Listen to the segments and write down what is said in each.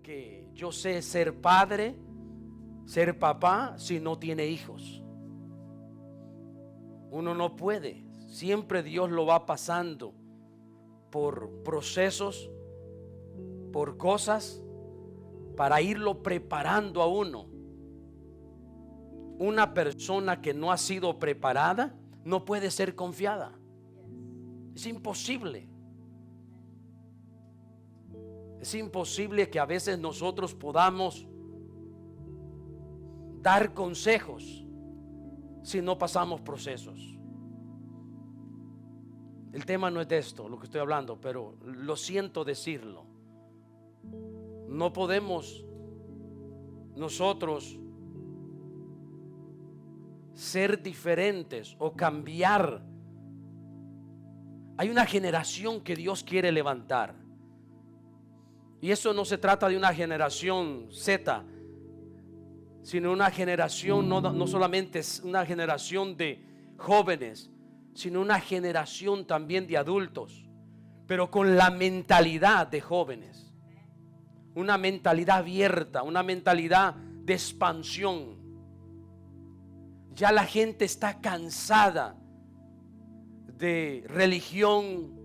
que yo sé ser padre, ser papá, si no tiene hijos. Uno no puede. Siempre Dios lo va pasando por procesos, por cosas, para irlo preparando a uno. Una persona que no ha sido preparada no puede ser confiada. Es imposible. Es imposible que a veces nosotros podamos dar consejos si no pasamos procesos. El tema no es de esto, lo que estoy hablando, pero lo siento decirlo. No podemos nosotros ser diferentes o cambiar. Hay una generación que Dios quiere levantar. Y eso no se trata de una generación Z, sino una generación, no solamente es una generación de jóvenes, sino una generación también de adultos, pero con la mentalidad de jóvenes. Una mentalidad abierta, una mentalidad de expansión. Ya la gente está cansada de religión,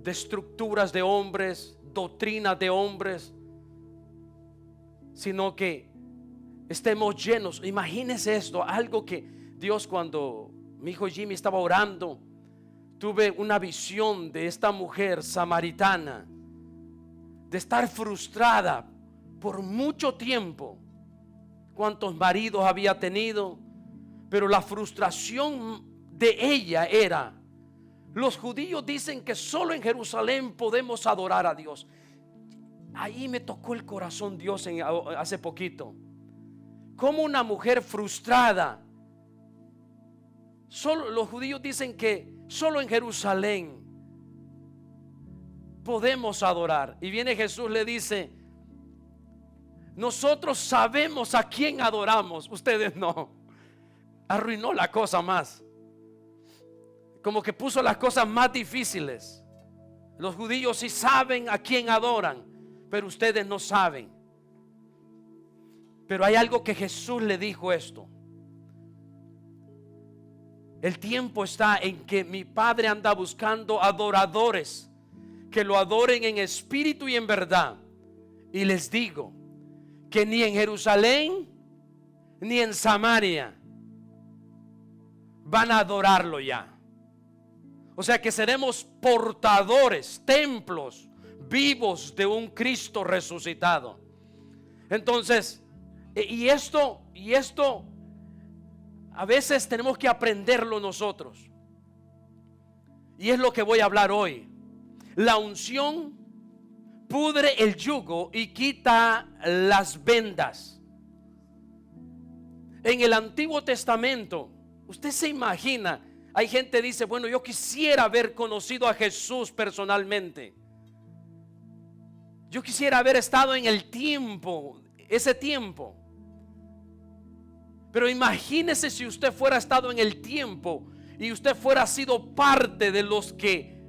de estructuras de hombres, doctrinas de hombres, sino que estemos llenos. Imagínense esto, algo que Dios, cuando mi hijo Jimmy estaba orando, tuve una visión de esta mujer samaritana, de estar frustrada por mucho tiempo. Cuántos maridos había tenido, pero la frustración de ella era: los judíos dicen que solo en Jerusalén podemos adorar a Dios. Ahí me tocó el corazón Dios hace poquito. Como una mujer frustrada, solo los judíos dicen que solo en Jerusalén podemos adorar. Y viene Jesús, le dice: nosotros sabemos a quién adoramos, ustedes no. Arruinó la cosa más. Como que puso las cosas más difíciles. Los judíos sí saben a quién adoran, pero ustedes no saben. Pero hay algo que Jesús le dijo esto: el tiempo está en que mi Padre anda buscando adoradores que lo adoren en espíritu y en verdad. Y les digo que ni en Jerusalén ni en Samaria van a adorarlo ya. O sea que seremos portadores, templos vivos de un Cristo resucitado. Entonces, y esto a veces tenemos que aprenderlo nosotros. Y es lo que voy a hablar hoy. La unción pudre el yugo y quita las vendas. En el Antiguo Testamento, usted se imagina, hay gente que dice: bueno, yo quisiera haber conocido a Jesús personalmente. Yo quisiera haber estado en el tiempo, ese tiempo. Pero imagínese si usted fuera estado en el tiempo y usted fuera sido parte de los que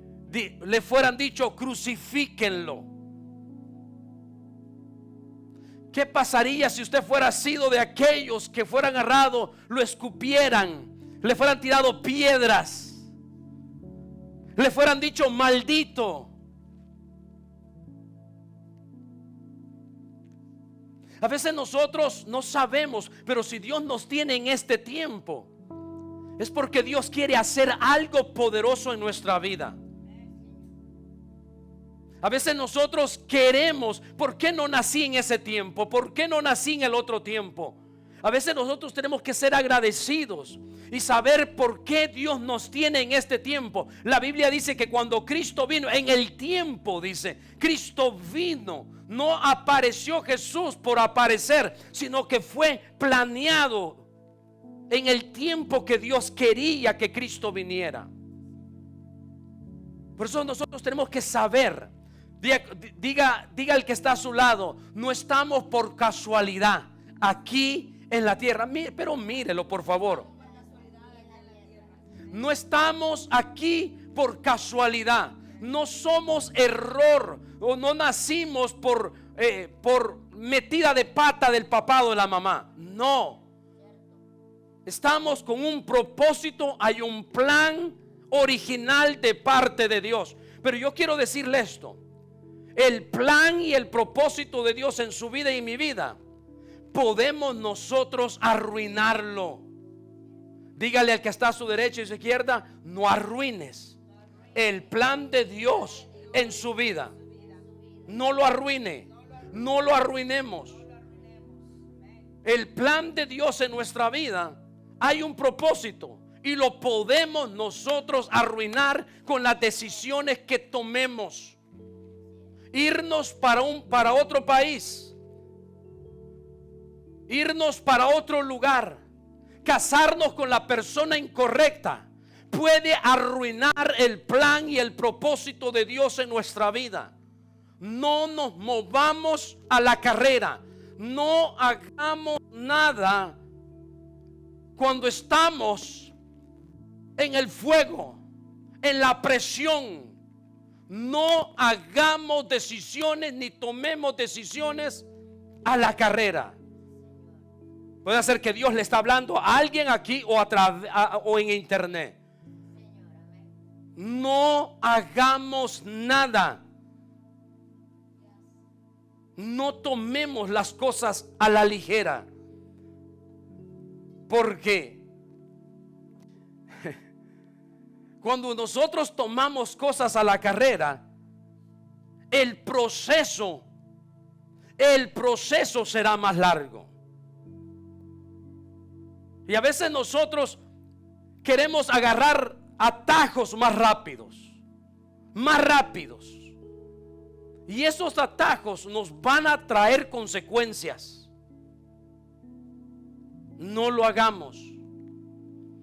le fueran dicho: crucifíquenlo. ¿Qué pasaría si usted fuera sido de aquellos que fueran agarrados, lo escupieran, le fueran tirado piedras, le fueran dicho maldito? A veces nosotros no sabemos, pero si Dios nos tiene en este tiempo, es porque Dios quiere hacer algo poderoso en nuestra vida. A veces nosotros queremos: ¿por qué no nací en ese tiempo? ¿Por qué no nací en el otro tiempo? A veces nosotros tenemos que ser agradecidos y saber por qué Dios nos tiene en este tiempo. La Biblia dice que cuando Cristo vino, en el tiempo, dice, Cristo vino. No apareció Jesús por aparecer, sino que fue planeado en el tiempo que Dios quería que Cristo viniera. Por eso nosotros tenemos que saber. Diga el que está a su lado: no estamos por casualidad aquí en la tierra. Pero mírelo, por favor. No estamos aquí por casualidad. No somos error, o no nacimos por por metida de pata del papá o de la mamá. No. Estamos con un propósito, hay un plan original de parte de Dios. Pero yo quiero decirle esto: el plan y el propósito de Dios en su vida y en mi vida, podemos nosotros arruinarlo. Dígale al que está a su derecha y a su izquierda: no arruines el plan de Dios en su vida. No lo arruine, no lo arruinemos. El plan de Dios en nuestra vida, hay un propósito y lo podemos nosotros arruinar con las decisiones que tomemos. Irnos para otro país, irnos para otro lugar, casarnos con la persona incorrecta, puede arruinar el plan y el propósito de Dios en nuestra vida. No nos movamos a la carrera, no hagamos nada cuando estamos en el fuego, en la presión. No hagamos decisiones ni tomemos decisiones a la carrera. Puede ser que Dios le está hablando a alguien aquí o en internet. No hagamos nada. No tomemos las cosas a la ligera. Porque cuando nosotros tomamos cosas a la carrera, el proceso será más largo. Y a veces nosotros queremos agarrar atajos más rápidos. Y esos atajos nos van a traer consecuencias. No lo hagamos.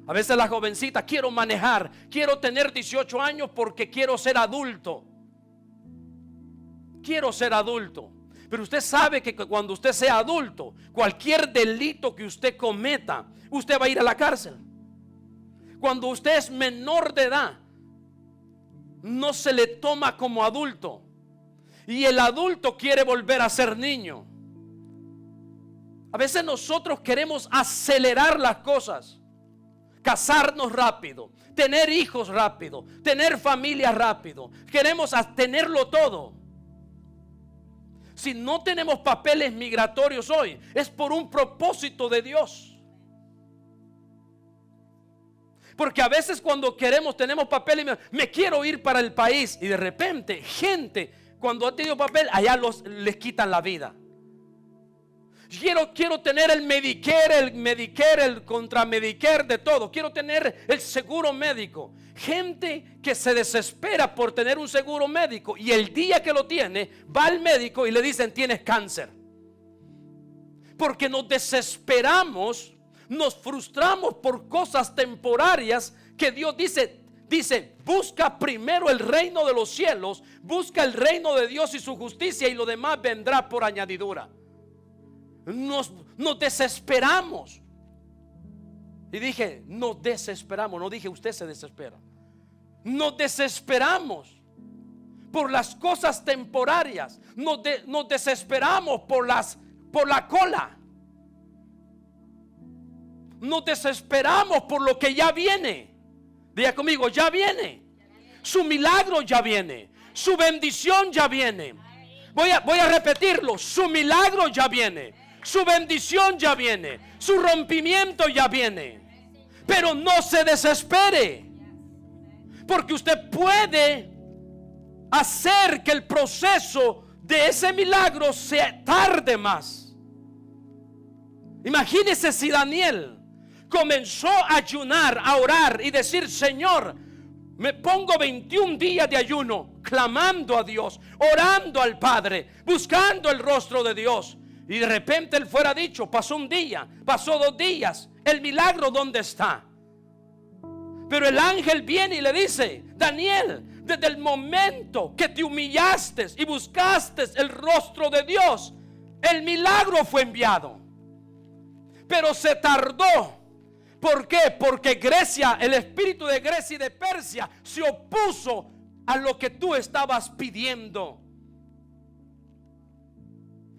A veces la jovencita: quiero manejar, quiero tener 18 años porque quiero ser adulto. Quiero ser adulto. Pero usted sabe que cuando usted sea adulto, cualquier delito que usted cometa, usted va a ir a la cárcel. Cuando usted es menor de edad, no se le toma como adulto. Y el adulto quiere volver a ser niño. A veces nosotros queremos acelerar las cosas. Casarnos rápido, tener hijos rápido, tener familia rápido. Queremos tenerlo todo. Si no tenemos papeles migratorios hoy, es por un propósito de Dios. Porque a veces cuando tenemos papeles, me quiero ir para el país, y de repente gente, cuando ha tenido papel, allá les quitan la vida. Quiero tener el Medicare, el contra Medicare, de todo. Quiero tener el seguro médico. Gente que se desespera por tener un seguro médico, y el día que lo tiene, va al médico y le dicen: tienes cáncer. Porque nos desesperamos, nos frustramos por cosas temporarias que Dios dice: busca primero el reino de los cielos, busca el reino de Dios y su justicia, y lo demás vendrá por añadidura. Nos desesperamos. Y dije, nos desesperamos, no dije usted se desespera. Nos desesperamos por las cosas temporarias. Nos desesperamos por la cola. Nos desesperamos por lo que ya viene. Diga conmigo: ya viene. Su milagro ya viene. Su bendición ya viene. Voy a repetirlo: su milagro ya viene. Su bendición ya viene. Su rompimiento ya viene. Pero no se desespere, porque usted puede hacer que el proceso de ese milagro se tarde más. Imagínese si Daniel comenzó a ayunar, a orar y decir: Señor, me pongo 21 días de ayuno, clamando a Dios, orando al Padre, buscando el rostro de Dios. Y de repente él fuera dicho: pasó un día, pasó 2 días, el milagro ¿dónde está? Pero el ángel viene y le dice: Daniel, desde el momento que te humillaste y buscaste el rostro de Dios, el milagro fue enviado. Pero se tardó. ¿Por qué? Porque Grecia, el espíritu de Grecia y de Persia, se opuso a lo que tú estabas pidiendo.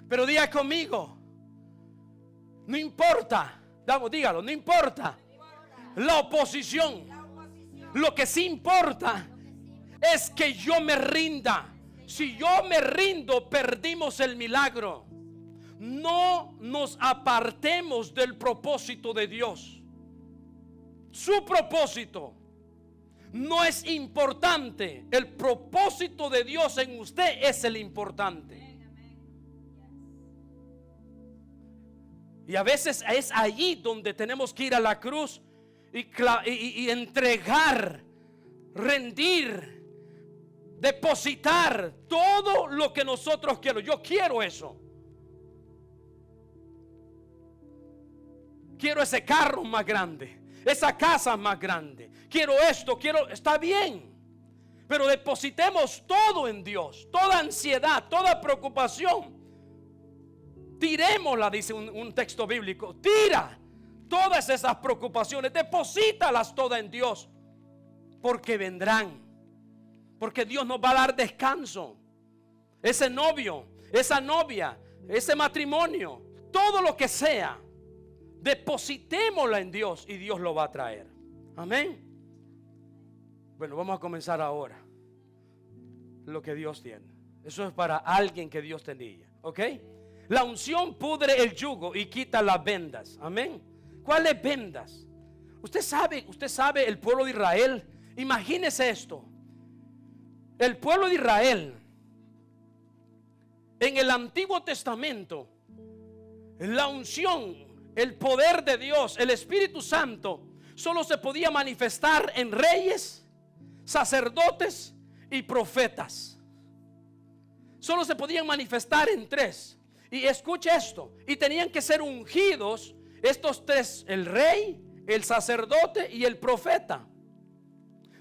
Pero diga conmigo, no importa, dígalo, no importa la oposición. Lo que sí importa es que yo me rinda. Si yo me rindo, perdimos el milagro. No nos apartemos del propósito de Dios. Su propósito no es importante. El propósito de Dios en usted es el importante. Y a veces es allí donde tenemos que ir a la cruz y entregar, rendir, depositar todo lo que nosotros queremos. Yo quiero eso. Quiero ese carro más grande, esa casa más grande. Quiero esto, está bien. Pero depositemos todo en Dios. Toda ansiedad, toda preocupación, tirémosla, dice un texto bíblico. Tira todas esas preocupaciones, deposítalas todas en Dios, porque vendrán. Porque Dios nos va a dar descanso. Ese novio, esa novia, ese matrimonio, todo lo que sea, depositémosla en Dios y Dios lo va a traer. Amén. Bueno, vamos a comenzar ahora. Lo que Dios tiene. Eso es para alguien que Dios tenía. ¿Ok? La unción pudre el yugo y quita las vendas. Amén. ¿Cuáles vendas? Usted sabe el pueblo de Israel. Imagínese esto. El pueblo de Israel en el Antiguo Testamento, la unción, el poder de Dios, el Espíritu Santo, solo se podía manifestar en reyes, sacerdotes y profetas. Solo se podían manifestar en tres. Y escuche esto, y tenían que ser ungidos estos tres: el rey, el sacerdote y el profeta.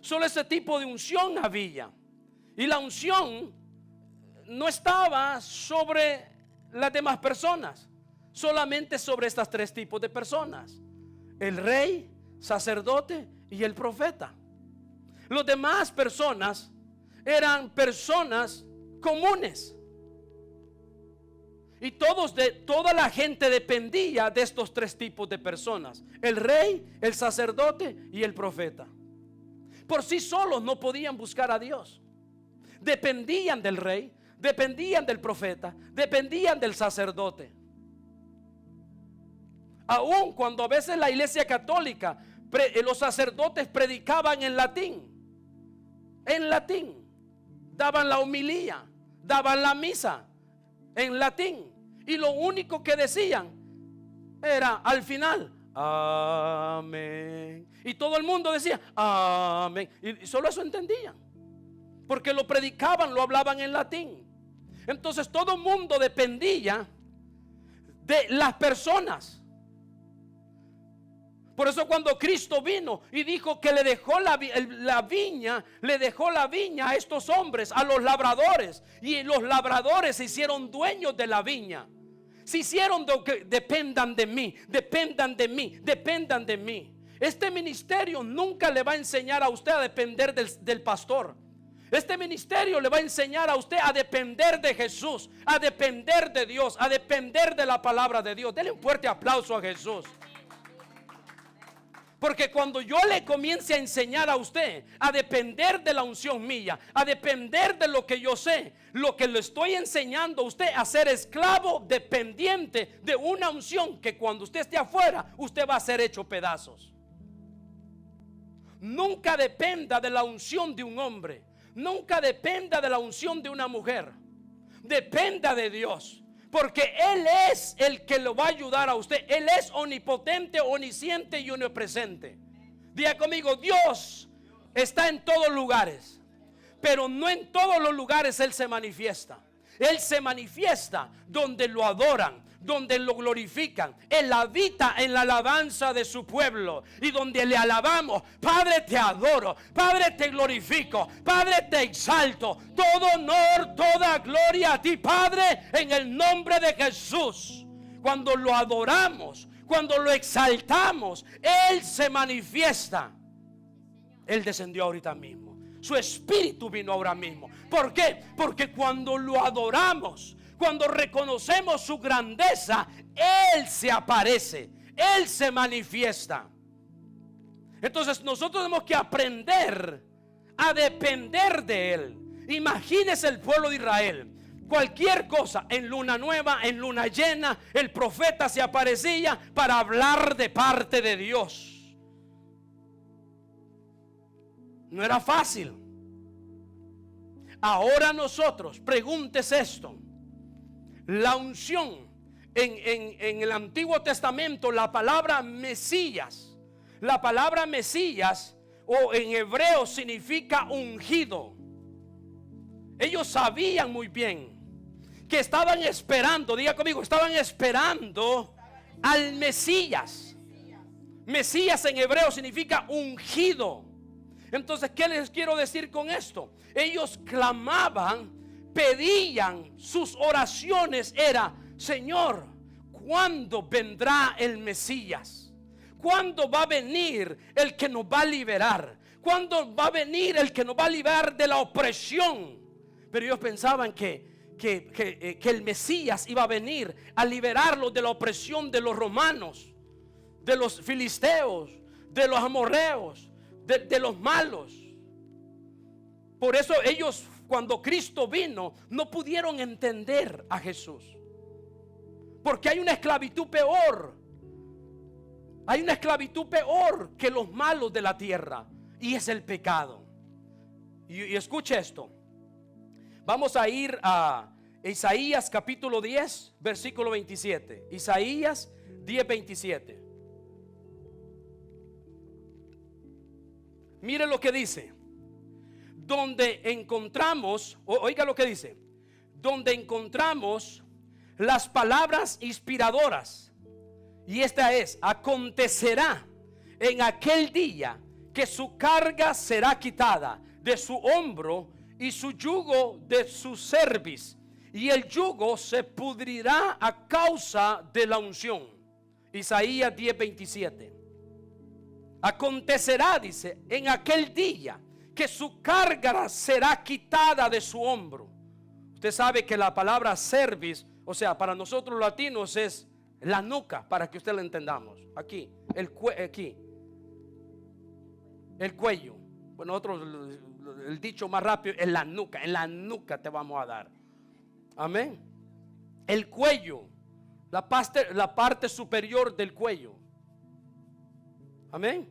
Solo ese tipo de unción había. Y la unción no estaba sobre las demás personas, solamente sobre estos tres tipos de personas: el rey, sacerdote y el profeta. Los demás personas eran personas comunes. Y toda la gente dependía de estos tres tipos de personas: el rey, el sacerdote y el profeta. Por sí solos no podían buscar a Dios. Dependían del rey, dependían del profeta, dependían del sacerdote. Aun cuando a veces la iglesia católica, los sacerdotes predicaban en latín, daban la homilía, daban la misa en latín, y lo único que decían era al final: amén. Y todo el mundo decía amén, y solo eso entendían, porque lo predicaban, lo hablaban en latín. Entonces todo el mundo dependía de las personas. Por eso cuando Cristo vino y dijo que le dejó la viña, le dejó la viña a estos hombres, a los labradores, y los labradores se hicieron dueños de la viña. Se hicieron de que dependan de mí, dependan de mí, dependan de mí. Este ministerio nunca le va a enseñar a usted a depender del pastor. Este ministerio le va a enseñar a usted a depender de Jesús, a depender de Dios, a depender de la palabra de Dios. Denle un fuerte aplauso a Jesús. Porque cuando yo le comience a enseñar a usted a depender de la unción mía, a depender de lo que yo sé, lo que le estoy enseñando a usted a ser esclavo dependiente de una unción que cuando usted esté afuera, usted va a ser hecho pedazos. Nunca dependa de la unción de un hombre. Nunca dependa de la unción de una mujer. Dependa de Dios, porque Él es el que lo va a ayudar a usted. Él es omnipotente, omnisciente y omnipresente. Diga conmigo: Dios está en todos lugares, pero no en todos los lugares Él se manifiesta. Él se manifiesta donde lo adoran, donde lo glorifican. Él habita en la alabanza de su pueblo, y donde le alabamos: Padre, te adoro, Padre, te glorifico, Padre, te exalto. Todo honor, toda gloria a ti, Padre, en el nombre de Jesús. Cuando lo adoramos, cuando lo exaltamos, Él se manifiesta. Él descendió ahorita mismo. Su espíritu vino ahora mismo. ¿Por qué? Porque cuando lo adoramos, Cuando reconocemos su grandeza, Él se aparece, Él se manifiesta. Entonces nosotros tenemos que aprender a depender de Él. Imagínese el pueblo de Israel. Cualquier cosa, en luna nueva, en luna llena, el profeta se aparecía para hablar de parte de Dios. No era fácil. Ahora nosotros, pregúntese esto. La unción en el Antiguo Testamento, la palabra Mesías. La palabra Mesías o en hebreo significa ungido. Ellos sabían muy bien que estaban esperando, diga conmigo, estaban esperando al Mesías. Mesías en hebreo significa ungido. Entonces, ¿qué les quiero decir con esto? Ellos clamaban, pedían, sus oraciones era: Señor, ¿cuándo vendrá el Mesías? ¿Cuándo va a venir el que nos va a liberar? ¿Cuándo va a venir el que nos va a liberar de la opresión? Pero ellos pensaban que el Mesías iba a venir a liberarlos de la opresión de los romanos, de los filisteos, de los amorreos, de los malos. Por eso ellos, cuando Cristo vino, no pudieron entender a Jesús, porque hay una esclavitud peor. Hay una esclavitud peor que los malos de la tierra, y es el pecado. Y escuche esto. Vamos a ir a Isaías capítulo 10, versículo 27. Isaías 10, 27. Mire lo que dice. Donde encontramos, oiga lo que dice, donde encontramos las palabras inspiradoras. Y esta es: acontecerá en aquel día que su carga será quitada de su hombro y su yugo de su cerviz, y el yugo se pudrirá a causa de la unción. Isaías 10:27. Acontecerá, dice, en aquel día que su carga será quitada de su hombro. Usted sabe que la palabra cerviz, o sea, para nosotros los latinos es la nuca, para que usted lo entendamos. Aquí, aquí, el cuello. Bueno, nosotros el dicho más rápido es la nuca. En la nuca te vamos a dar. Amén. El cuello, la parte superior del cuello. Amén.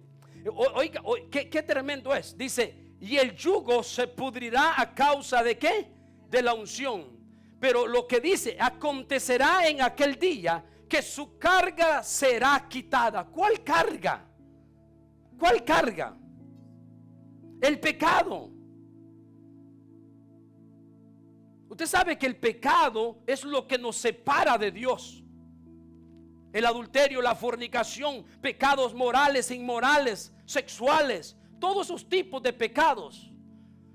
Oiga, qué tremendo es. Dice: y el yugo se pudrirá a causa de ¿qué? De la unción. Pero lo que dice: acontecerá en aquel día que su carga será quitada. ¿Cuál carga? ¿Cuál carga? El pecado. Usted sabe que el pecado es lo que nos separa de Dios. El adulterio, la fornicación, pecados morales, inmorales, sexuales, todos esos tipos de pecados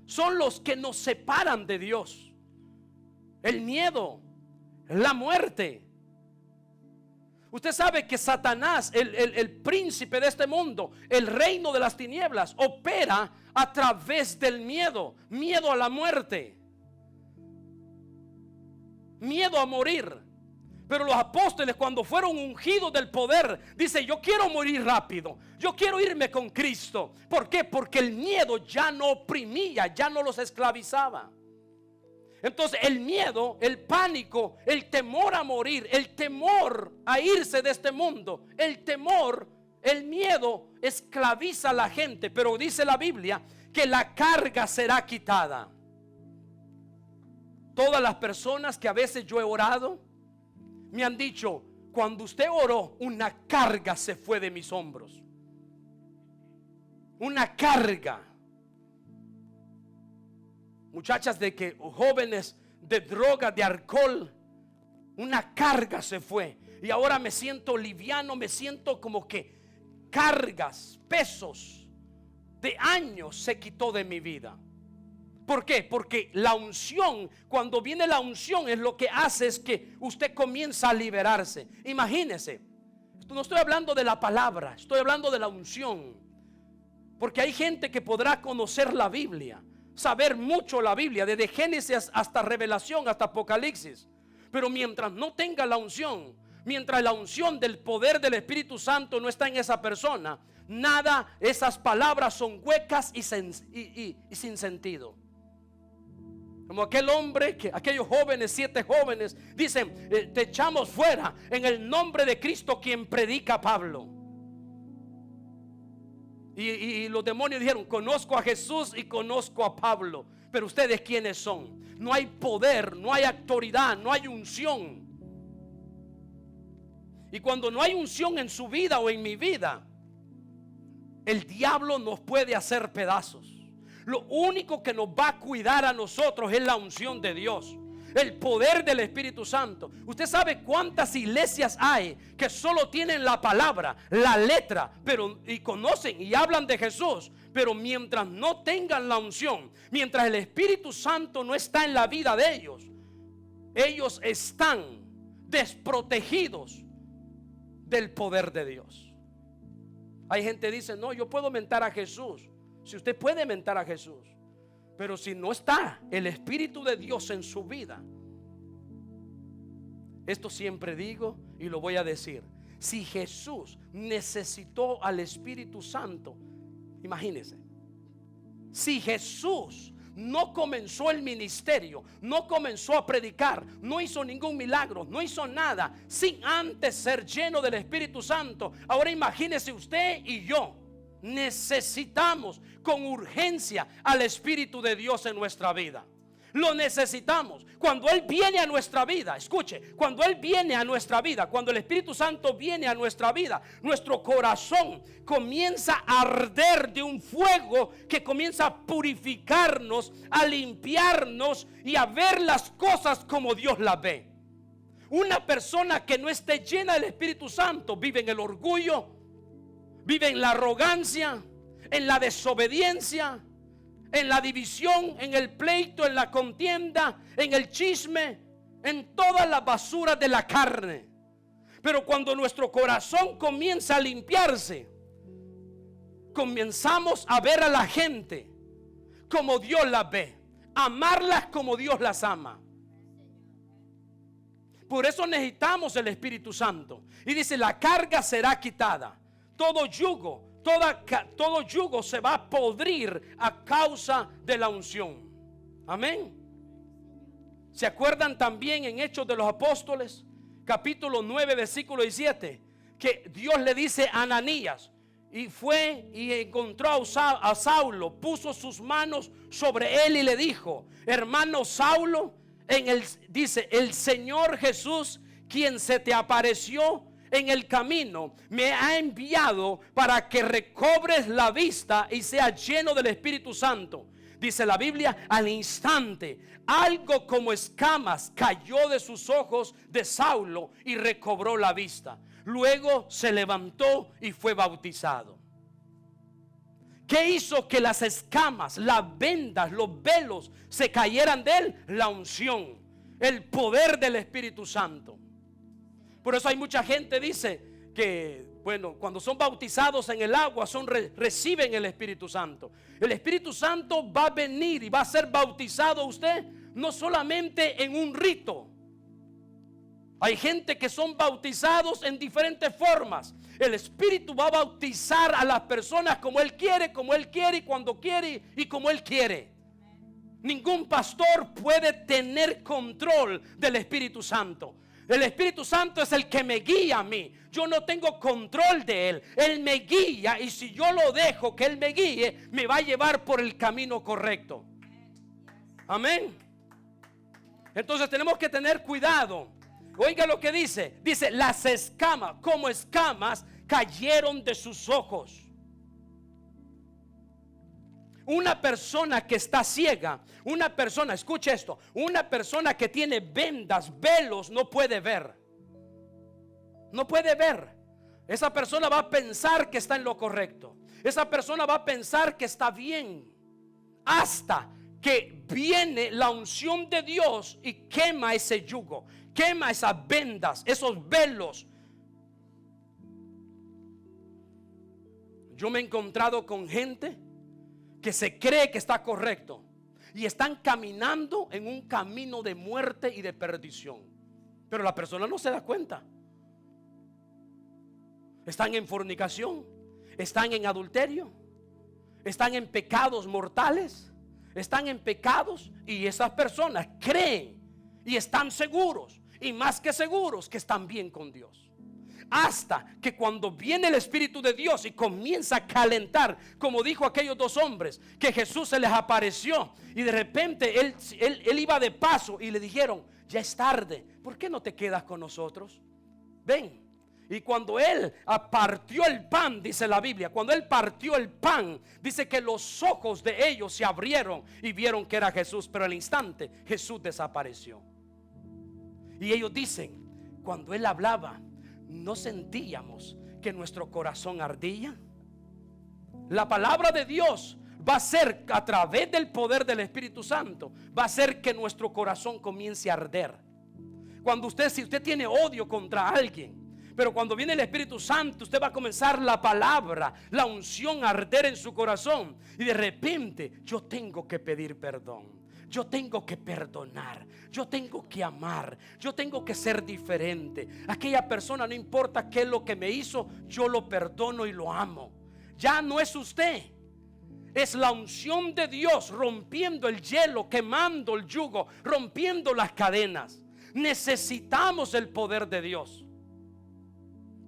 son los que nos separan de Dios. El miedo, la muerte. Usted sabe que Satanás, el príncipe de este mundo, el reino de las tinieblas, opera a través del miedo. Miedo a la muerte, miedo a morir. Pero los apóstoles, cuando fueron ungidos del poder, dice: yo quiero morir rápido, yo quiero irme con Cristo. ¿Por qué? Porque el miedo ya no oprimía, ya no los esclavizaba. Entonces el miedo, el pánico, el temor a morir, el temor a irse de este mundo, el temor, el miedo esclaviza a la gente. Pero dice la Biblia que la carga será quitada. Todas las personas que a veces yo he orado me han dicho: cuando usted oró, una carga se fue de mis hombros. Una carga. Muchachas jóvenes de droga, de alcohol, una carga se fue. Y ahora me siento liviano, me siento como que cargas, pesos de años se quitó de mi vida. ¿Por qué? Porque la unción, cuando viene la unción, es lo que hace es que usted comienza a liberarse. Imagínese, no estoy hablando de la palabra, estoy hablando de la unción. Porque hay gente que podrá conocer la Biblia, saber mucho la Biblia, desde Génesis hasta Revelación, hasta Apocalipsis, Pero mientras no tenga la unción, mientras la unción del poder del Espíritu Santo no está en esa persona, nada, esas palabras son huecas y sin sentido. Como aquel hombre, aquellos jóvenes, 7 jóvenes, dicen, te echamos fuera en el nombre de Cristo, quien predica Pablo. Y los demonios dijeron, conozco a Jesús y conozco a Pablo, pero ustedes quiénes son. No hay poder, no hay autoridad, no hay unción. Y cuando no hay unción en su vida o en mi vida, el diablo nos puede hacer pedazos. Lo único que nos va a cuidar a nosotros es la unción de Dios, el poder del Espíritu Santo. Usted sabe cuántas iglesias hay que solo tienen la palabra, la letra, y conocen y hablan de Jesús, pero mientras no tengan la unción, mientras el Espíritu Santo no está en la vida de ellos, ellos están desprotegidos del poder de Dios. Hay gente que dice, no, yo puedo mentar a Jesús. Si usted puede mentar a Jesús, pero si no está el Espíritu de Dios en su vida, esto siempre digo y lo voy a decir, si Jesús necesitó al Espíritu Santo, imagínese, si Jesús no comenzó el ministerio, no comenzó a predicar, no hizo ningún milagro, no hizo nada sin antes ser lleno del Espíritu Santo, ahora imagínese usted y yo. Necesitamos con urgencia al Espíritu de Dios en nuestra vida. Lo necesitamos. Cuando Él viene a nuestra vida, escuche, cuando Él viene a nuestra vida, cuando el Espíritu Santo viene a nuestra vida, nuestro corazón comienza a arder de un fuego que comienza a purificarnos, a limpiarnos y a ver las cosas como Dios las ve. Una persona que no esté llena del Espíritu Santo vive en el orgullo, vive en la arrogancia, en la desobediencia, en la división, en el pleito, en la contienda, en el chisme, en toda la basura de la carne. Pero cuando nuestro corazón comienza a limpiarse, comenzamos a ver a la gente como Dios las ve, amarlas como Dios las ama. Por eso necesitamos el Espíritu Santo. Y dice, la carga será quitada. Todo yugo se va a podrir a causa de la unción. Amén. ¿Se acuerdan también en Hechos de los Apóstoles, capítulo 9, versículo 17, que Dios le dice a Ananías, y fue y encontró a Saulo, puso sus manos sobre él y le dijo, hermano Saulo, dice, el Señor Jesús, quien se te apareció en el camino, me ha enviado para que recobres la vista y seas lleno del Espíritu Santo. Dice la Biblia, al instante algo como escamas cayó de sus ojos de Saulo y recobró la vista. Luego se levantó y fue bautizado. ¿Qué hizo que las escamas, las vendas, los velos se cayeran de él? La unción, el poder del Espíritu Santo. Por eso hay mucha gente dice que, bueno, cuando son bautizados en el agua reciben el Espíritu Santo. El Espíritu Santo va a venir y va a ser bautizado usted no solamente en un rito. Hay gente que son bautizados en diferentes formas. El Espíritu va a bautizar a las personas como Él quiere y cuando quiere y como Él quiere. Ningún pastor puede tener control del Espíritu Santo. El Espíritu Santo es el que me guía a mí. Yo no tengo control de Él. Él me guía y si yo lo dejo que Él me guíe, me va a llevar por el camino correcto. Amén. Entonces tenemos que tener cuidado. Oiga lo que dice. Dice, las escamas, como escamas, cayeron de sus ojos. Una persona que está ciega, una persona, escuche esto, una persona que tiene vendas, velos, no puede ver. No puede ver. Esa persona va a pensar que está en lo correcto. Esa persona va a pensar que está bien. Hasta que viene la unción de Dios y quema ese yugo, quema esas vendas, esos velos. Yo me he encontrado con gente que se cree que está correcto y están caminando en un camino de muerte y de perdición. pero la persona no se da cuenta. Están en fornicación, están en adulterio, están en pecados mortales, están en pecados, y esas personas creen y están seguros, y más que seguros, que están bien con Dios. Hasta que cuando viene el Espíritu de Dios y comienza a calentar, como dijo aquellos dos hombres, que Jesús se les apareció y de repente él iba de paso y le dijeron: ya es tarde, ¿por qué no te quedas con nosotros? Ven. Y cuando él partió el pan, dice la Biblia, cuando él partió el pan, dice que los ojos de ellos se abrieron y vieron que era Jesús, pero al instante Jesús desapareció. Y ellos dicen: cuando él hablaba, ¿no sentíamos que nuestro corazón ardía? La palabra de Dios va a ser, a través del poder del Espíritu Santo, va a hacer que nuestro corazón comience a arder. Si usted tiene odio contra alguien, pero cuando viene el Espíritu Santo, usted va a comenzar la palabra, la unción a arder en su corazón. Y de repente, yo tengo que pedir perdón, yo tengo que perdonar, yo tengo que amar, yo tengo que ser diferente. Aquella persona, no importa qué es lo que me hizo, yo lo perdono y lo amo. Ya no es usted, es la unción de Dios rompiendo el hielo, quemando el yugo, rompiendo las cadenas. Necesitamos el poder de Dios.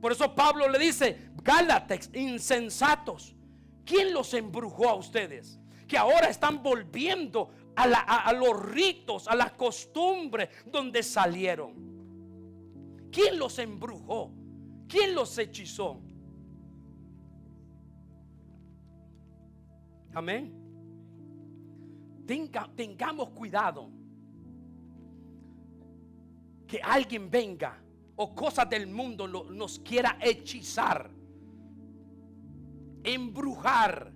Por eso Pablo le dice: Gálatas, insensatos, ¿quién los embrujó a ustedes? Que ahora están volviendo a los ritos, a las costumbres donde salieron. ¿Quién los embrujó? ¿Quién los hechizó? Amén. Tengamos cuidado que alguien venga o cosas del mundo nos quiera hechizar, embrujar.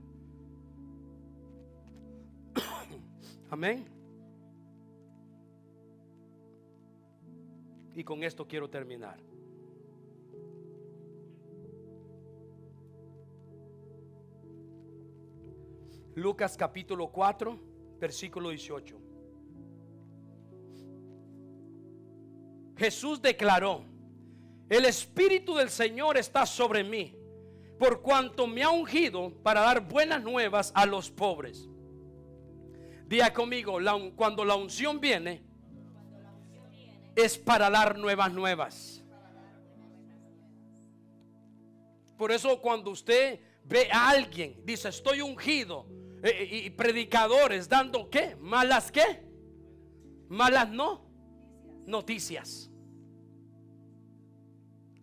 Amén. Y con esto quiero terminar. Lucas capítulo 4, versículo 18. Jesús declaró: el Espíritu del Señor está sobre mí, por cuanto me ha ungido para dar buenas nuevas a los pobres. Diga conmigo: cuando la unción viene, es para dar nuevas. Por eso cuando usted ve a alguien, dice: estoy ungido, y predicadores dando ¿qué? Malas noticias.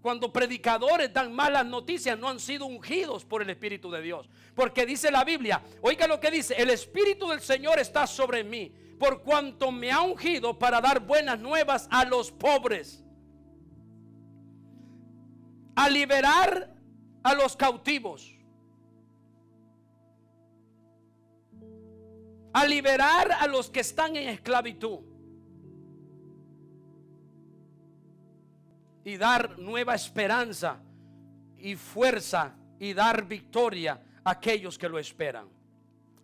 Cuando predicadores dan malas noticias, no han sido ungidos por el Espíritu de Dios. Porque dice la Biblia, oiga lo que dice: el Espíritu del Señor está sobre mí, por cuanto me ha ungido para dar buenas nuevas a los pobres, a liberar a los cautivos, a liberar a los que están en esclavitud, y dar nueva esperanza y fuerza y dar victoria a aquellos que lo esperan.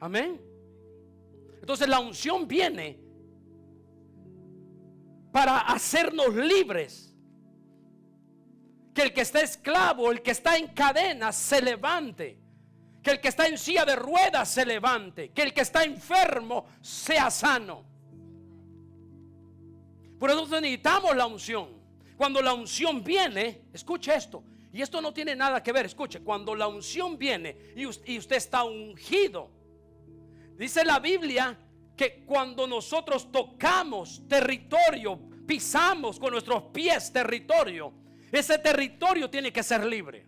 Amén. Entonces la unción viene para hacernos libres. Que el que está esclavo, el que está en cadenas, se levante. Que el que está en silla de ruedas se levante. Que el que está enfermo sea sano. Por eso necesitamos la unción. Cuando la unción viene, escuche esto, y esto no tiene nada que ver, escuche, cuando la unción viene y usted está ungido, dice la Biblia que cuando nosotros tocamos territorio, pisamos con nuestros pies territorio, ese territorio tiene que ser libre.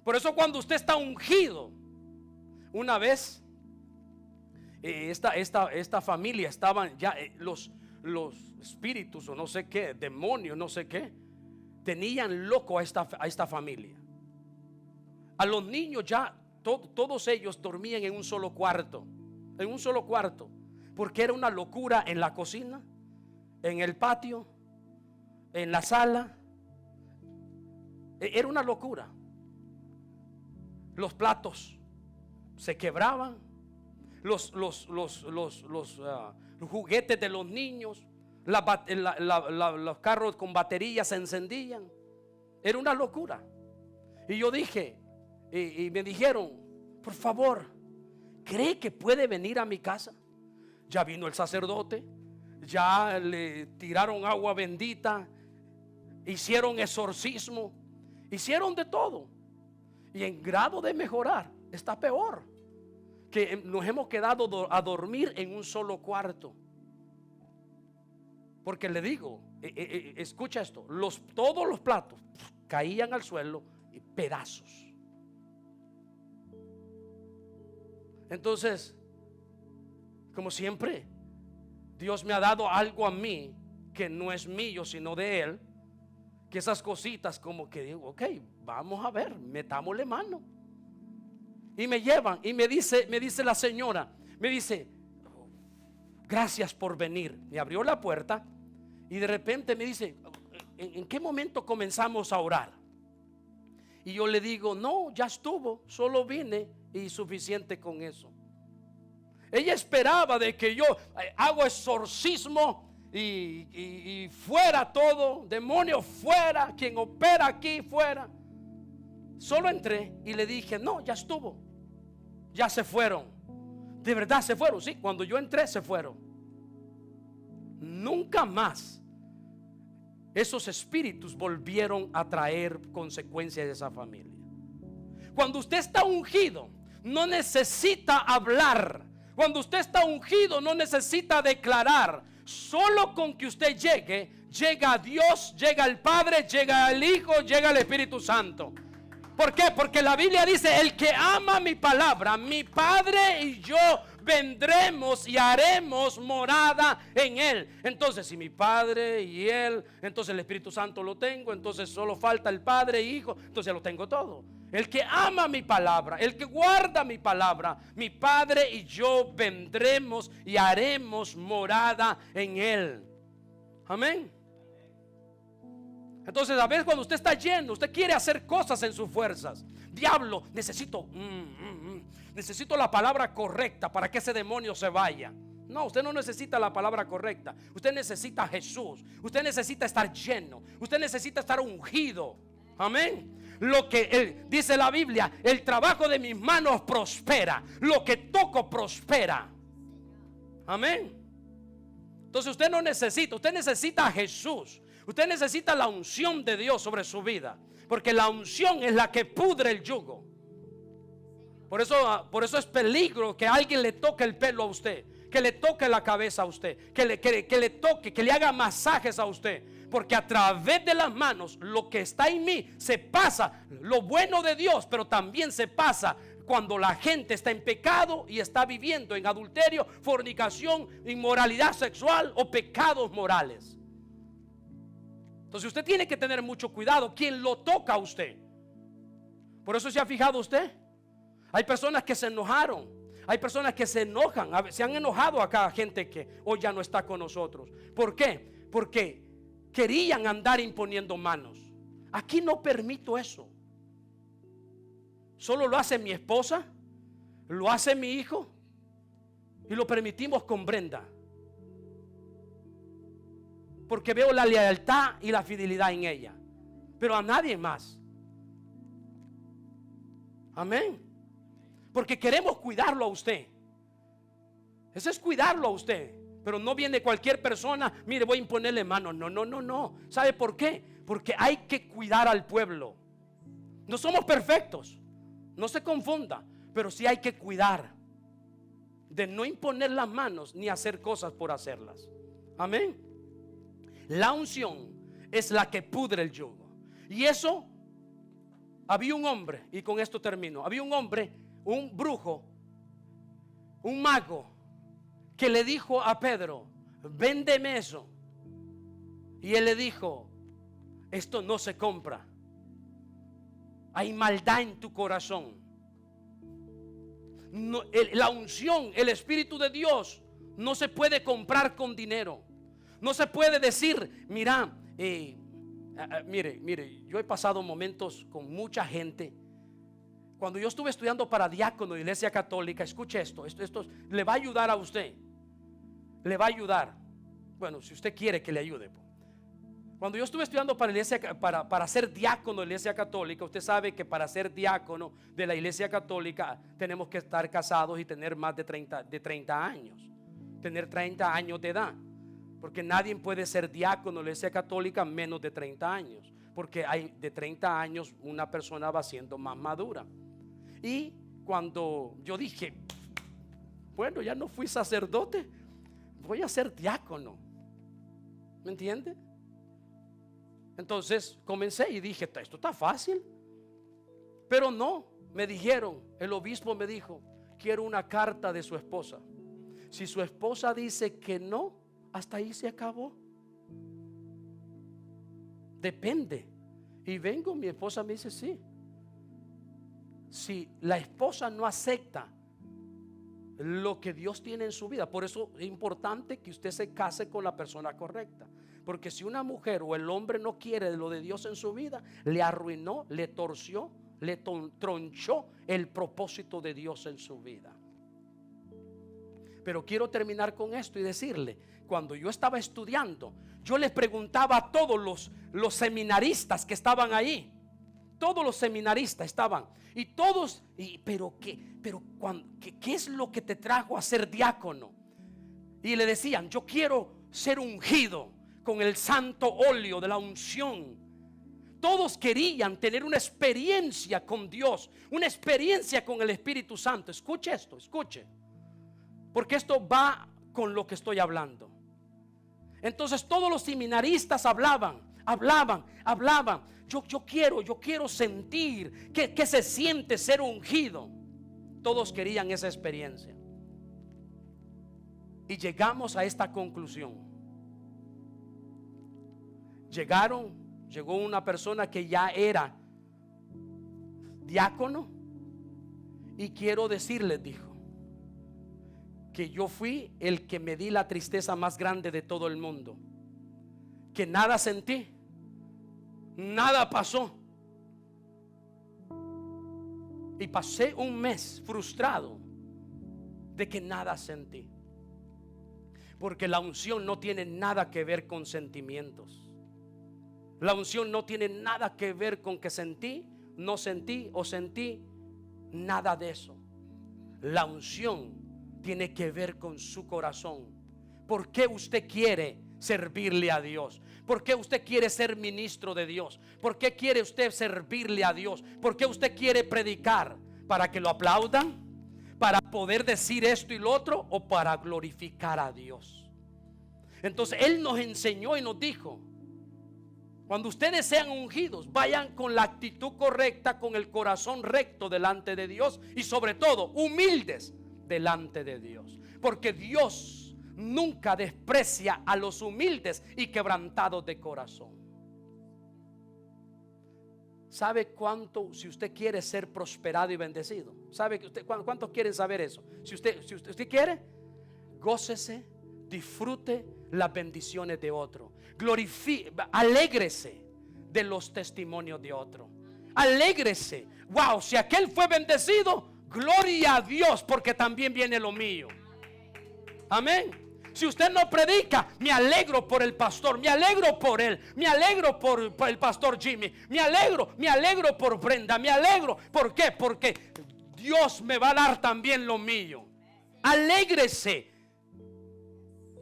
Por eso cuando usted está ungido, una vez esta familia estaban ya los espíritus o no sé qué, demonios, no sé qué, tenían loco a esta familia. A los niños ya todos ellos dormían en un solo cuarto, porque era una locura en la cocina, en el patio, en la sala. Era una locura. Los platos se quebraban, los juguetes de los niños, Los carros con baterías se encendían. Era una locura. Y yo dije, y me dijeron, por favor, ¿cree que puede venir a mi casa? Ya vino el sacerdote, ya le tiraron agua bendita, hicieron exorcismo, hicieron de todo. Y en grado de mejorar, está peor. Que nos hemos quedado a dormir en un solo cuarto. Porque le digo, escucha esto, todos los platos caían al suelo y pedazos. Entonces, como siempre, Dios me ha dado algo a mí que no es mío sino de Él. Que esas cositas como que digo, ok, vamos a ver, metámosle mano. Y me llevan y me dice la señora, me dice, gracias por venir. Me abrió la puerta y de repente me dice, ¿en qué momento comenzamos a orar? Y yo le digo, no, ya estuvo, solo vine y suficiente con eso. Ella esperaba de que yo hago exorcismo y fuera todo, demonio fuera, quien opera aquí fuera. Solo entré y le dije, no, ya estuvo, ya se fueron. De verdad se fueron, sí, cuando yo entré se fueron. Nunca más esos espíritus volvieron a traer consecuencias de esa familia. Cuando usted está ungido, no necesita hablar. Cuando usted está ungido, no necesita declarar. Solo con que usted llegue, llega a Dios, llega al Padre, llega al Hijo, llega al Espíritu Santo. ¿Por qué? Porque la Biblia dice, el que ama mi palabra, mi Padre y yo vendremos y haremos morada en él. Entonces, si mi Padre y él, entonces el Espíritu Santo lo tengo, entonces solo falta el Padre y Hijo, entonces lo tengo todo. El que ama mi palabra, el que guarda mi palabra, mi Padre y yo vendremos y haremos morada en él. Amén. Entonces, a veces cuando usted está lleno, usted quiere hacer cosas en sus fuerzas. Diablo, necesito la palabra correcta para que ese demonio se vaya. No, usted no necesita la palabra correcta. Usted necesita a Jesús. Usted necesita estar lleno. Usted necesita estar ungido. Amén. Lo que dice la Biblia, el trabajo de mis manos prospera. Lo que toco prospera. Amén. Entonces usted no necesita, usted necesita a Jesús. Usted necesita la unción de Dios sobre su vida, porque la unción es la que pudre el yugo. Por eso es peligro que alguien le toque el pelo a usted, que le toque la cabeza a usted, que le toque, que le haga masajes a usted. Porque a través de las manos, lo que está en mí se pasa, lo bueno de Dios, pero también se pasa cuando la gente está en pecado y está viviendo en adulterio, fornicación, inmoralidad sexual o pecados morales. Entonces usted tiene que tener mucho cuidado quien lo toca a usted. Por eso se ha fijado usted, hay personas que se enojaron, hay personas que se enojan, se han enojado acá gente que hoy ya no está con nosotros. ¿Por qué? Porque querían andar imponiendo manos. Aquí no permito eso. Solo lo hace mi esposa, lo hace mi hijo y lo permitimos con Brenda. Porque veo la lealtad y la fidelidad en ella, pero a nadie más. Amén. Porque queremos cuidarlo a usted. Eso es cuidarlo a usted. Pero no viene cualquier persona, mire, voy a imponerle mano. No. ¿Sabe por qué? Porque hay que cuidar al pueblo. No somos perfectos, no se confunda, pero sí hay que cuidar de no imponer las manos ni hacer cosas por hacerlas. Amén. La unción es la que pudre el yugo. Y eso, había un hombre, y con esto termino. Había un hombre, un brujo, un mago, que le dijo a Pedro, véndeme eso. Y él le dijo, esto no se compra. Hay maldad en tu corazón. No, la unción, el Espíritu de Dios no se puede comprar con dinero. No se puede decir, mira, mire, yo he pasado momentos con mucha gente. Cuando yo estuve estudiando para diácono de Iglesia Católica, escuche esto le va a ayudar a usted. Le va a ayudar. Bueno, si usted quiere que le ayude. Cuando yo estuve estudiando para la iglesia, para ser diácono de la iglesia católica, usted sabe que para ser diácono de la iglesia católica tenemos que estar casados y tener más de 30 años, tener 30 años de edad, porque nadie puede ser diácono de la iglesia católica menos de 30 años, porque hay de 30 años una persona va siendo más madura. Y cuando yo dije, bueno, ya no fui sacerdote, voy a ser diácono, ¿me entiende? Entonces comencé y dije, esto está fácil. Pero no, me dijeron, el obispo me dijo, quiero una carta de su esposa. Si su esposa dice que no, hasta ahí se acabó. Depende. Y vengo, mi esposa me dice sí. Si la esposa no acepta lo que Dios tiene en su vida, por eso es importante que usted se case con la persona correcta. Porque si una mujer o el hombre no quiere lo de Dios en su vida, le arruinó, le torció, le tronchó el propósito de Dios en su vida. Pero quiero terminar con esto y decirle, cuando yo estaba estudiando, yo les preguntaba a todos los seminaristas que estaban ahí. Todos los seminaristas estaban y todos, pero ¿qué es lo que te trajo a ser diácono? Y le decían, yo quiero ser ungido con el santo óleo de la unción. Todos querían tener una experiencia con Dios, una experiencia con el Espíritu Santo. Escuche esto, escuche, porque esto va con lo que estoy hablando. Entonces todos los seminaristas hablaban. Yo quiero sentir que se siente ser ungido. Todos querían esa experiencia. Y llegamos a esta conclusión. Llegó una persona que ya era diácono. Y quiero decirles, dijo, que yo fui el que me di la tristeza más grande de todo el mundo. Que nada sentí, nada pasó. Y pasé un mes frustrado de que nada sentí. Porque la unción no tiene nada que ver con sentimientos. La unción no tiene nada que ver con que sentí, no sentí o sentí. Nada de eso. La unción tiene que ver con su corazón. ¿Por qué usted quiere servirle a Dios? ¿Por qué usted quiere ser ministro de Dios? ¿Por qué quiere usted servirle a Dios? ¿Por qué usted quiere predicar? ¿Para que lo aplaudan? ¿Para poder decir esto y lo otro? ¿O para glorificar a Dios? Entonces Él nos enseñó y nos dijo, cuando ustedes sean ungidos, vayan con la actitud correcta, con el corazón recto delante de Dios y sobre todo humildes delante de Dios. Porque Dios nunca desprecia a los humildes y quebrantados de corazón. ¿Sabe cuánto, si usted quiere ser prosperado y bendecido? ¿Sabe que usted, cuántos quieren saber eso? Si usted quiere, gócese, disfrute las bendiciones de otro. Alégrese de los testimonios de otro. Alégrese. Wow, si aquel fue bendecido, gloria a Dios, porque también viene lo mío. Amén. Si usted no predica, me alegro por el pastor, me alegro por él, me alegro por el pastor Jimmy, me alegro por Brenda, me alegro. ¿Por qué? Porque Dios me va a dar también lo mío. Alégrese.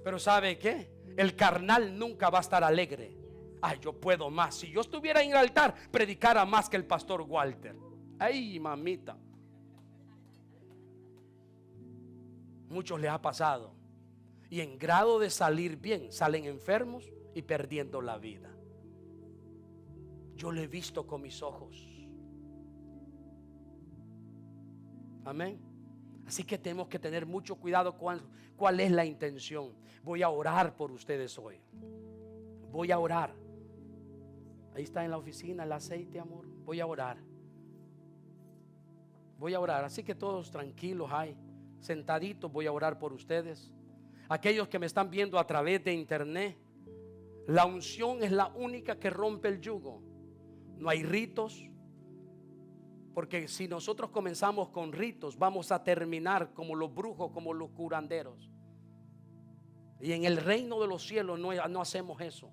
Pero ¿sabe qué? El carnal nunca va a estar alegre. Ay, yo puedo más. Si yo estuviera en el altar, predicara más que el pastor Walter. Ay, mamita. Muchos les ha pasado. Y en grado de salir bien, salen enfermos y perdiendo la vida. Yo lo he visto con mis ojos. Amén. Así que tenemos que tener mucho cuidado cuál es la intención. Voy a orar por ustedes hoy. Voy a orar. Ahí está en la oficina el aceite, amor. Voy a orar. Voy a orar. Así que todos tranquilos ahí, sentaditos, voy a orar por ustedes. Aquellos que me están viendo a través de internet, la unción es la única que rompe el yugo. No hay ritos. Porque si nosotros comenzamos con ritos, vamos a terminar como los brujos, como los curanderos. Y en el reino de los cielos no hacemos eso.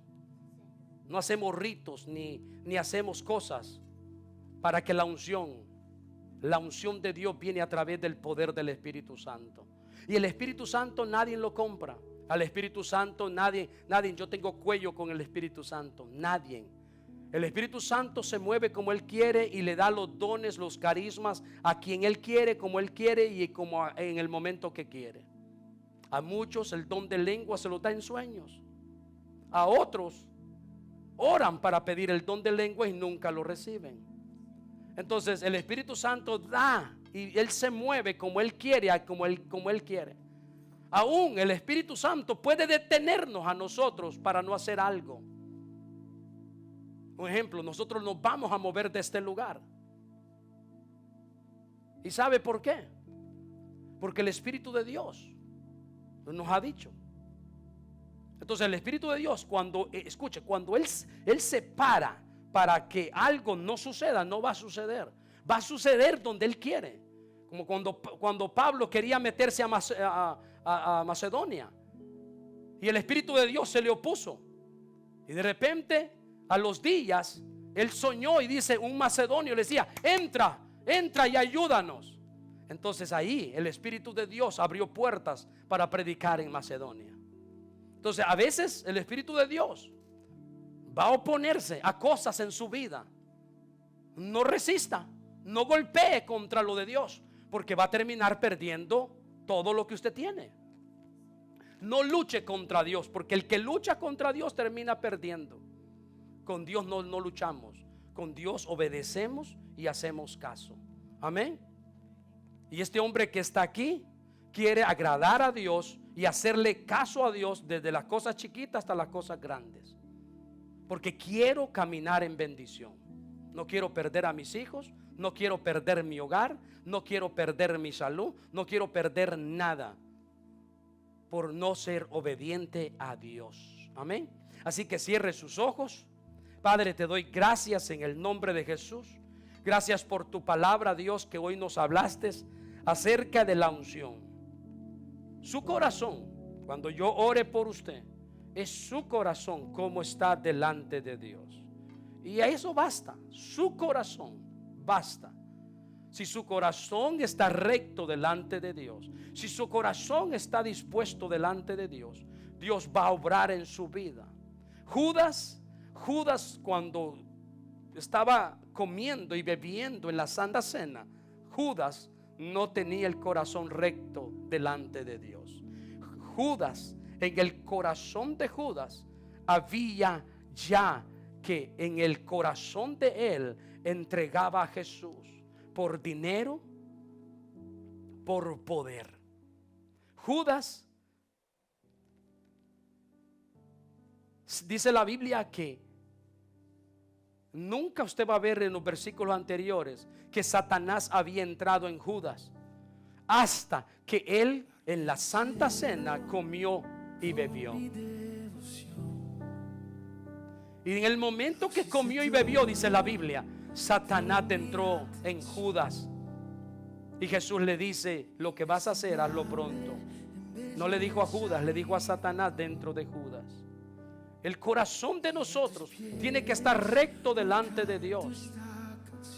No hacemos ritos ni hacemos cosas para que la unción de Dios viene a través del poder del Espíritu Santo. Y el Espíritu Santo nadie lo compra. Al Espíritu Santo nadie, yo tengo cuello con el Espíritu Santo, nadie. El Espíritu Santo se mueve como Él quiere y le da los dones, los carismas a quien Él quiere, como Él quiere y como en el momento que quiere. A muchos el don de lengua se lo da en sueños. A otros oran para pedir el don de lengua y nunca lo reciben. Entonces el Espíritu Santo da y Él se mueve como Él quiere, como Él quiere. Aún el Espíritu Santo puede detenernos a nosotros para no hacer algo. Un ejemplo, nosotros nos vamos a mover de este lugar. ¿Y sabe por qué? Porque el Espíritu de Dios nos ha dicho. Entonces el Espíritu de Dios, cuando Él se para que algo no suceda, no va a suceder. Va a suceder donde Él quiere. Como cuando Pablo quería meterse a Macedonia y el Espíritu de Dios se le opuso. Y de repente, a los días, él soñó y dice, un macedonio le decía, entra y ayúdanos. Entonces ahí el Espíritu de Dios abrió puertas para predicar en Macedonia. Entonces a veces el Espíritu de Dios va a oponerse a cosas en su vida. No resista, no golpee contra lo de Dios, porque va a terminar perdiendo todo lo que usted tiene. No luche contra Dios, porque el que lucha contra Dios termina perdiendo. Con Dios no luchamos, con Dios obedecemos y hacemos caso. Amén. Y este hombre que está aquí quiere agradar a Dios y hacerle caso a Dios desde las cosas chiquitas hasta las cosas grandes. Porque quiero caminar en bendición. No quiero perder a mis hijos, no quiero perder mi hogar, no quiero perder mi salud, no quiero perder nada por no ser obediente a Dios. Amén. Así que cierre sus ojos. Padre, te doy gracias en el nombre de Jesús. Gracias por tu palabra, Dios, que hoy nos hablaste acerca de la unción. Su corazón, cuando yo ore por usted, es su corazón como está delante de Dios. Y a eso basta, su corazón basta. Si su corazón está recto delante de Dios, si su corazón está dispuesto delante de Dios, Dios va a obrar en su vida. Judas cuando estaba comiendo y bebiendo en la Santa Cena, Judas no tenía el corazón recto delante de Dios. Judas, en el corazón de Judas había ya que en el corazón de él entregaba a Jesús por dinero, por poder. Judas, dice la Biblia que nunca usted va a ver en los versículos anteriores que Satanás había entrado en Judas, hasta que él en la Santa Cena comió y bebió. Y en el momento que comió y bebió, dice la Biblia, Satanás entró en Judas. Y Jesús le dice, lo que vas a hacer, hazlo pronto. No le dijo a Judas, le dijo a Satanás dentro de Judas. El corazón de nosotros tiene que estar recto delante de Dios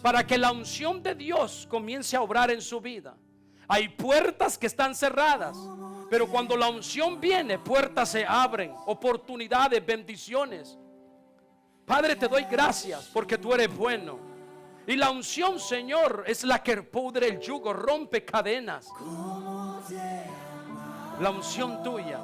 para que la unción de Dios comience a obrar en su vida. Hay puertas que están cerradas, pero cuando la unción viene, puertas se abren, oportunidades, bendiciones. Padre, te doy gracias porque tú eres bueno. Y la unción, Señor, es la que pudre el yugo, rompe cadenas. La unción tuya